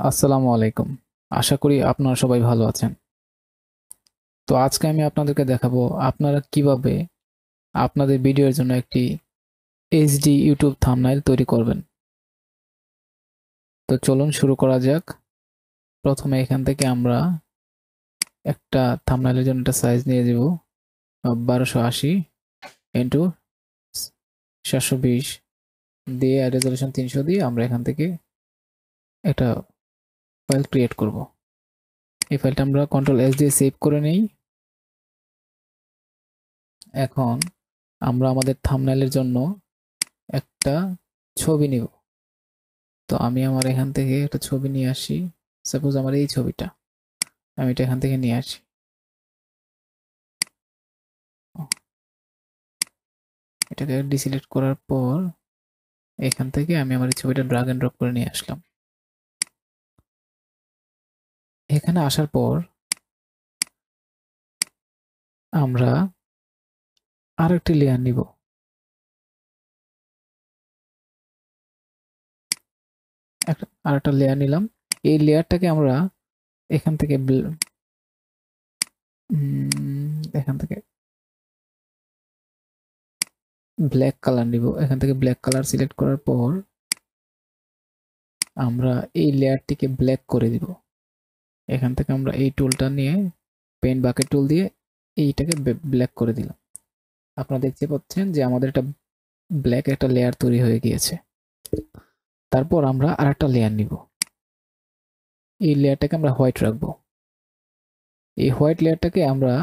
আসসালামু আলাইকুম। আশা করি আপনারা সবাই ভালো আছেন। তো আজকে আমি আপনাদেরকে দেখাবো আপনারা কিভাবে আপনাদের ভিডিওর জন্য একটি এইচডি ইউটিউব থাম্বনেইল তৈরি করবেন। তো চলুন শুরু করা যাক। প্রথমে এখান থেকে আমরা একটা থাম্বনেইলের জন্য একটা সাইজ নিয়ে দেব 1280 ইন্টু 720 দিয়ে রেজলিউশন 300 দিয়ে আমরা এখান থেকে একটা ফাইল ক্রিয়েট করব। এই ফাইলটা আমরা কন্ট্রোল এস দিয়ে সেভ করে নেই। এখন আমরা আমাদের থাম্বনেইলের জন্য একটা ছবি নিব। তো আমি আমার এখান থেকে একটা ছবি নিয়ে আসি। সাপোজ আমার এই ছবিটা আমি এটা এখান থেকে নিয়ে আসি। এটাকে ডিসিলেক্ট করার পর এখান থেকে আমি আমার এই ছবিটা ড্রাগ এন্ড ড্রপ করে নিয়ে আসলাম। এখানে আসার পর আমরা আর একটি লেয়ার নিব। আর একটা লেয়ার নিলাম। এই লেয়ারটাকে আমরা এখান থেকে এখান থেকে ব্ল্যাক কালার নিব। এখান থেকে ব্ল্যাক কালার সিলেক্ট করার পর আমরা এই লেয়ারটিকে ব্ল্যাক করে দিব। এখান থেকে আমরা এই টুলটা নিয়ে পেন বাকেট টুল দিয়ে এইটাকে ব্ল্যাক করে দিলাম। আপনারা দেখতে পাচ্ছেন যে আমাদের একটা ব্ল্যাক একটা লেয়ার তৈরি হয়ে গিয়েছে। তারপর আমরা আর একটা লেয়ার নিব। এই লেয়ারটাকে আমরা হোয়াইট রাখবো। এই হোয়াইট লেয়ারটাকে আমরা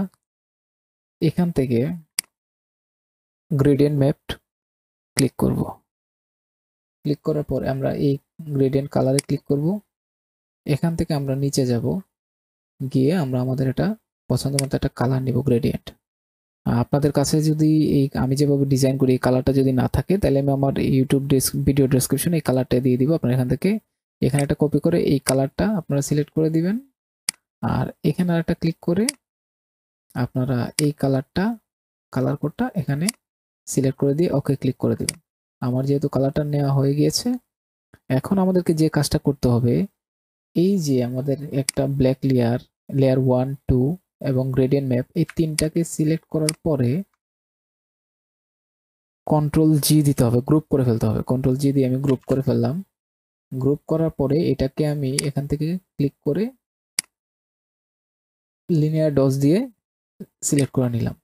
এখান থেকে গ্রেডিয়েন্ট ম্যাপ ক্লিক করব। ক্লিক করার পর আমরা এই গ্রেডিয়েন্ট কালারে ক্লিক করব। এখান থেকে আমরা নিচে যাব, গিয়ে আমরা আমাদের এটা পছন্দ মতো একটা কালার নিব গ্রেডিয়েন্ট। আপনাদের কাছে যদি এই আমি যেভাবে ডিজাইন করি এই কালারটা যদি না থাকে তাহলে আমি আমার ইউটিউব ভিডিও ডেসক্রিপশনে এই কালারটা দিয়ে দিব। আপনারা এখান থেকে এখানে একটা কপি করে এই কালারটা আপনারা সিলেক্ট করে দিবেন। আর এখানে আরেকটা ক্লিক করে আপনারা এই কালার কোডটা এখানে সিলেক্ট করে দিয়ে ওকে ক্লিক করে দিবেন। আমার যেহেতু কালারটা নেওয়া হয়ে গিয়েছে, এখন আমাদেরকে যে কাজটা করতে হবে, এই যে আমাদের একটা ব্ল্যাক লেয়ার 1 2 এবং গ্রেডিয়েন্ট ম্যাপ এই তিনটাকে সিলেক্ট করার পরে কন্ট্রোল জি দিতে হবে, গ্রুপ করে ফেলতে হবে। কন্ট্রোল জি দিয়ে আমি গ্রুপ করে ফেললাম। গ্রুপ করার পরে এটাকে আমি এখান থেকে ক্লিক করে লিনিয়ার ডস দিয়ে সিলেক্ট করে নিলাম।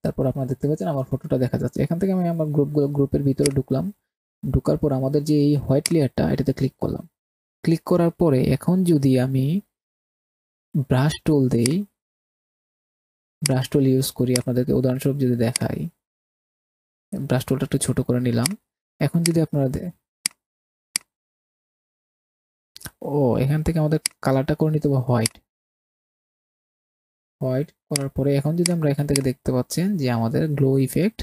তারপর আপনারা দেখতে পাচ্ছেন আমার ফটোটা দেখা যাচ্ছে। এখান থেকে আমি আমার গ্রুপের ভিতরে ঢুকলাম। ঢোকার পর আমাদের যে এই হোয়াইট লেয়ারটা এটাতে ক্লিক করলাম। ক্লিক করার পরে এখন যদি আমি ব্রাশ টুল দেই, ব্রাশ টুল ইউজ করি, আপনাদেরকে উদাহরণস্বরূপ যদি দেখাই, ব্রাশ টুলটা একটু ছোট করে নিলাম। এখন যদি আপনারা এখান থেকে আমাদের কালারটা করে নিতে হবে হোয়াইট। হোয়াইট করার পরে এখন যদি আমরা এখান থেকে দেখতে পাচ্ছেন যে আমাদের গ্লো ইফেক্ট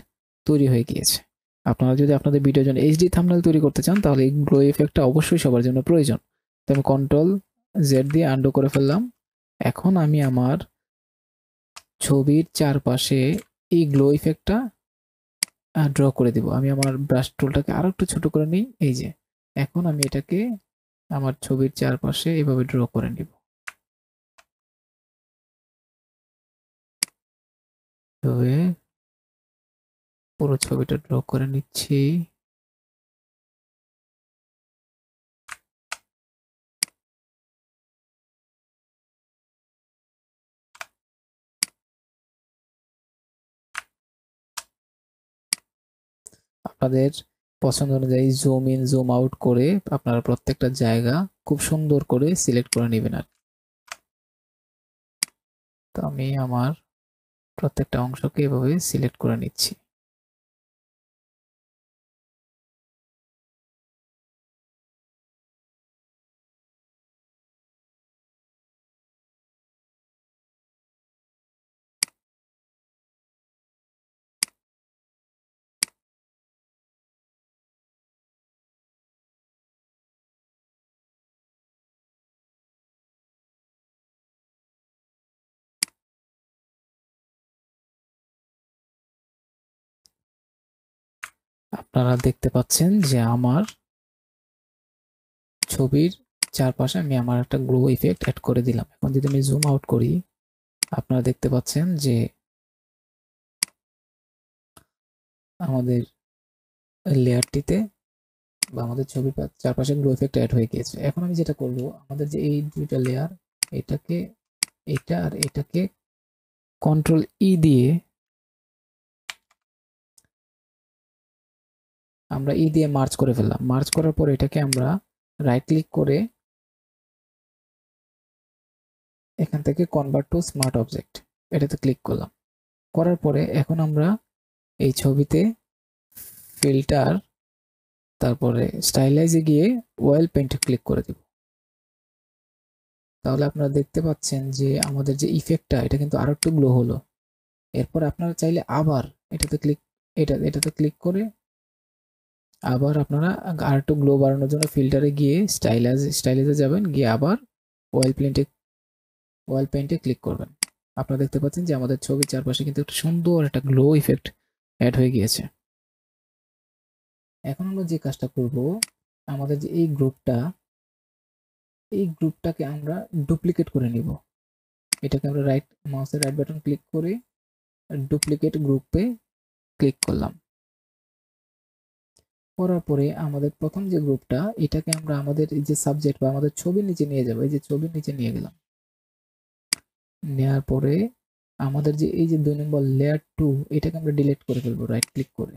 তৈরি হয়ে গিয়েছে। আপনারা যদি আপনাদের ভিডিওর জন্য এইচডি থাম্বনেল তৈরি করতে চান তাহলে এই গ্লো ইফেক্টটা অবশ্যই সবার জন্য প্রয়োজন। তো আমি কন্ট্রোল জেড দিয়ে আন্ডু করে ফেললাম। এখন আমি আমার ছবির চারপাশে এই গ্লো ইফেক্টটা ড্র করে দিব। আমি আমার ব্রাশ টুলটাকে আরো একটু ছোট করে নিই। এই যে এখন আমি এটাকে আমার ছবির চারপাশে এভাবে ড্র করে নিব। পুরো ছবিটা ড্র করে নিচ্ছি। আপনাদের পছন্দ অনুযায়ী জুম ইন জুম আউট করে আপনারা প্রত্যেকটা জায়গা খুব সুন্দর করে সিলেক্ট করে নেবেন। আর তো আমি আমার প্রত্যেকটা অংশকে এভাবে সিলেক্ট করে নিচ্ছি। আপনারা দেখতে পাচ্ছেন যে আমার ছবির চারপাশে আমি আমার একটা গ্লো ইফেক্ট অ্যাড করে দিলাম। এখন যদি আমি জুম আউট করি, আপনারা দেখতে পাচ্ছেন যে আমাদের লেয়ারটিতে বা আমাদের ছবির চারপাশে গ্লো ইফেক্ট অ্যাড হয়ে গিয়েছে। এখন আমি যেটা করব, আমাদের যে এই দুইটা লেয়ার, এটাকে, এটা আর এটাকে কন্ট্রোল ই দিয়ে আমরা মার্জ করে ফেললাম। মার্জ করার পর এটাকে আমরা রাইট ক্লিক করে এখান থেকে কনভার্ট টু স্মার্ট অবজেক্ট এটাতে ক্লিক করলাম। করার পরে এখন আমরা এই ছবিতে ফিল্টার, তারপরে স্টাইলাইজে গিয়ে অয়েল পেইন্টে ক্লিক করে দিব। তাহলে আপনারা দেখতে পাচ্ছেন যে আমাদের যে ইফেক্টটা এটা কিন্তু আরো একটু গ্লো হলো। এরপর আপনারা চাইলে আবার এটাতে ক্লিক করে আবার আপনারা আর একটু গ্লো বাড়ানোর জন্য ফিল্টারে গিয়ে স্টাইলাইজে যাবেন, গিয়ে আবার অয়েল পেইন্টে ক্লিক করবেন। আপনারা দেখতে পাচ্ছেন যে আমাদের ছবির চারপাশে কিন্তু একটা সুন্দর একটা গ্লো ইফেক্ট অ্যাড হয়ে গিয়েছে। এখন আমরা যে কাজটা করব, আমাদের যে এই গ্রুপটাকে আমরা ডুপ্লিকেট করে নিব। এটাকে আমরা মাউসের রাইট বাটন ক্লিক করে ডুপ্লিকেট গ্রুপে ক্লিক করলাম। করার পরে আমাদের প্রথম যে গ্রুপটা, এটাকে আমরা আমাদের এই যে সাবজেক্ট বা আমাদের ছবির নিচে নিয়ে যাবো। এই যে ছবির নিচে নিয়ে গেলাম। নেওয়ার পরে আমাদের যে এই যে 2 নম্বর লেয়ার 2, এটাকে আমরা ডিলিট করে ফেলবো রাইট ক্লিক করে।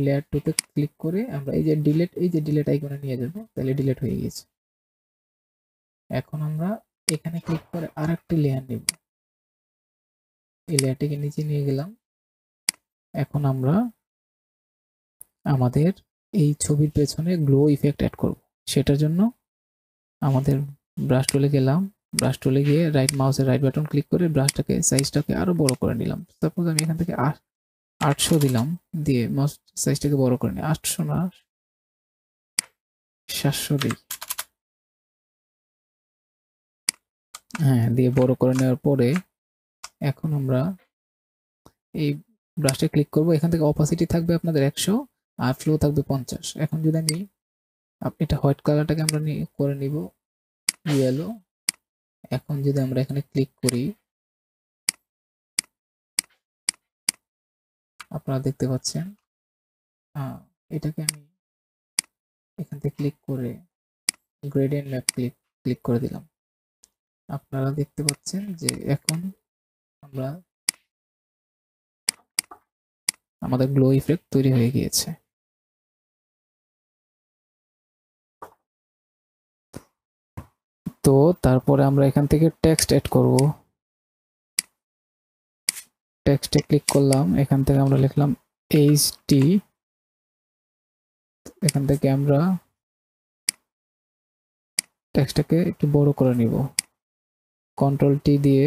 লেয়ার 2 তে ক্লিক করে আমরা এই যে ডিলিট আইকনে নিয়ে যাব, তাহলে ডিলিট হয়ে গেছে। এখন আমরা এখানে ক্লিক করে আরেকটি লেয়ার নিব। এই লেয়ারটিকে নিচে নিয়ে গেলাম। এখন আমরা আমাদের এই ছবির পেছনে গ্লো ইফেক্ট অ্যাড করব। সেটার জন্য আমাদের ব্রাশ টুলে গেলাম। ব্রাশ টুলে গিয়ে মাউসের রাইট বাটন ক্লিক করে সাইজটাকে আরো বড় করে নিলাম। সাপোজ আমি এখান থেকে 800 দিলাম, দিয়ে মাউস সাইজটাকে বড় করে নিই। 800 না, 700 দিই। হ্যাঁ, দিয়ে বড় করে নেওয়ার পরে এখন আমরা এই ব্রাশে ক্লিক করব। এখান থেকে অপাসিটি থাকবে আপনাদের 100 আর ফ্লো থাকবে 50। এখন যদি আমি এটা হোয়াইট কালারটাকে আমরা করে নিব ইয়েলো। এখন যদি আমরা এখানে ক্লিক করি, আপনারা দেখতে পাচ্ছেন এটাকে আমি এখান থেকে ক্লিক করে গ্রেডিয়েন্ট ম্যাপ ক্লিক করে দিলাম। আপনারা দেখতে পাচ্ছেন যে এখন আমরা আমাদের গ্লো ইফেক্ট তৈরি হয়ে গিয়েছে। তো তারপরে আমরা এখান থেকে টেক্সট অ্যাড করব। টেক্সটে ক্লিক করলাম, এখান থেকে আমরা লিখলাম এইচটি। এখান থেকে আমরা টেক্সটটাকে একটু বড় করে নিব। কন্ট্রোল টি দিয়ে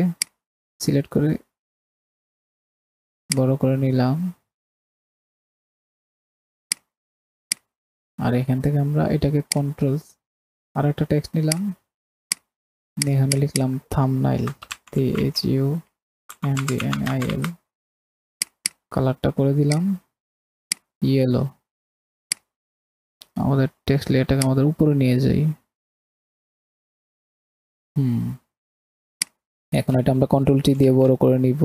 সিলেক্ট করে বড় করে নিলাম। আর এখান থেকে আমরা এটাকে আর একটা টেক্সট নিলাম, এখানে লিখলাম থাম্বনাইল, THUMBNIL। কালারটা করে দিলাম ইয়েলো। আমাদের টেক্সট লেয়ারটাকে আমাদের উপরে নিয়ে যাই। এখন এটা আমরা কন্ট্রোল টি দিয়ে বড় করে নিব।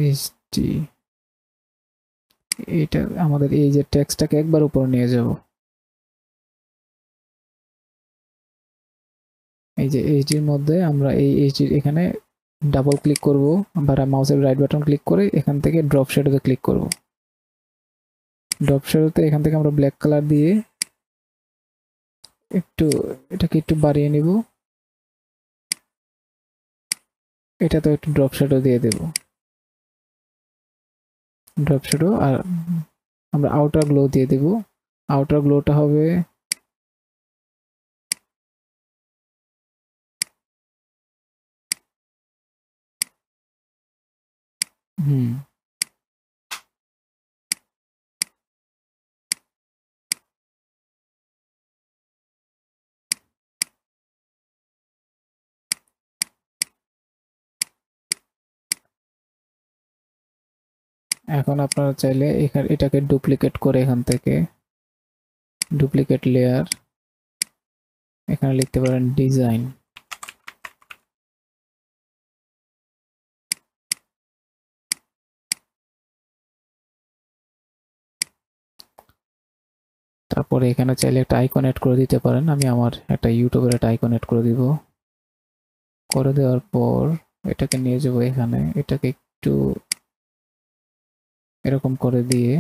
এইচডি, এটা আমাদের এই যে টেক্সটটাকে একবার উপরে নিয়ে যাব। এই যে এইচডির মধ্যে আমরা এই এইচডির এখানে ডাবল ক্লিক করব, আবার মাউসের রাইট বাটন ক্লিক করে এখান থেকে ড্রপ শ্যাডোতে ক্লিক করব। ড্রপ শ্যাডোতে এখান থেকে আমরা ব্ল্যাক কালার দিয়ে এটাকে একটু বাড়িয়ে নিব। এটাতেও একটু ড্রপ শ্যাডো দিয়ে দেব। ড্রপ শ্যাডো আর আমরা আউটার গ্লো দিয়ে দেব। আউটার গ্লোটা হবে এখন আপনারা চাইলে এখানে এটাকে ডুপ্লিকেট করে এখান থেকে ডুপ্লিকেট লেয়ার, এখানে লিখতে পারেন ডিজাইন। তারপরে এখানে চাইলে একটা আইকন এড করে দিতে পারেন। আমি আমার একটা ইউটিউবের একটা আইকন এড করে দিব। করে দেওয়ার পর এটাকে নিয়ে যাব এখানে, এটাকে একটু এরকম করে দিয়ে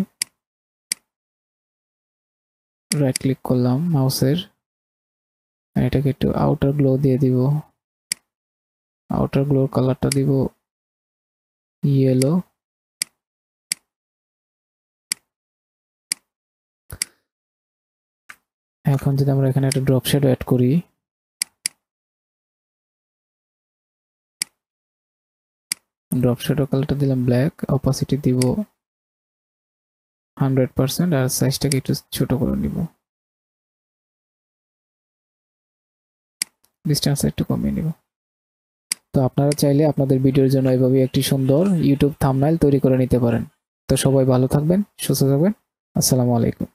রাইট ক্লিক করলাম মাউসের, এটাকে একটু আউটার গ্লো দিয়ে দিব। আউটার গ্লোর কালারটা দিব ইয়েলো। এখন যদি আমরা এখানে একটা ড্রপ শ্যাডো অ্যাড করি, ড্রপ শ্যাডো কালারটা দিলাম ব্ল্যাক, অপাসিটি দিব 100% আর সাইজটাকে একটু ছোট করে নিব, ডিসটেন্স একটু কমিয়ে নিব। তো আপনারা চাইলে আপনাদের ভিডিওর জন্য এভাবে একটি সুন্দর ইউটিউব থাম্বনেইল তৈরি করে নিতে পারেন। তো সবাই ভালো থাকবেন, সুস্থ থাকবেন। আসসালামু আলাইকুম।